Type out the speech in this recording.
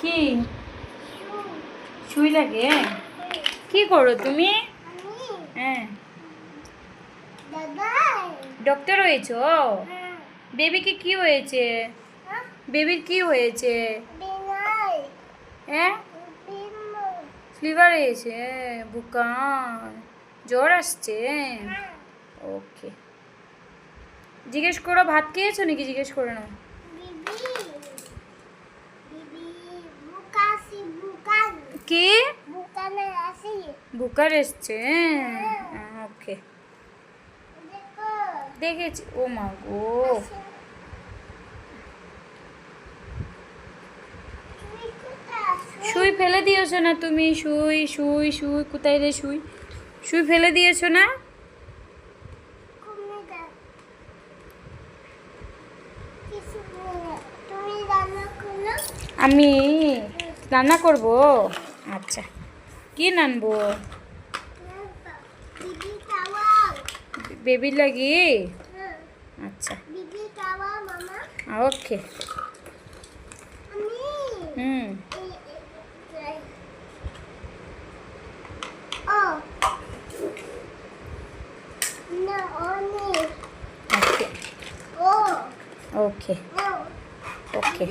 কি সুই লাগে? কি করো তুমি? হ্যাঁ, ডক্টর হয়েছো? বেবিকে কি হয়েছে? বেবির কি হয়েছে? হ্যাঁ, ফিভার হয়েছে, বুকার, জ্বর আসছে। ওকে, জিজ্ঞেস করো ভাত খেয়েছো নাকি, জিজ্ঞেস করে নাও। কি বুকার এসছে? ওকে, দেখেছি। ও মা গো, সুই ফেলে দিয়েছো না তুমি? সুই সুই সুই কোথায় রে? সুই সুই ফেলে দিয়েছো না? আমি রান্না করব? আচ্ছা, কি রানবো? বেবির লাগি? আচ্ছা, ওকে। হুম, ওকে ওকে ওকে।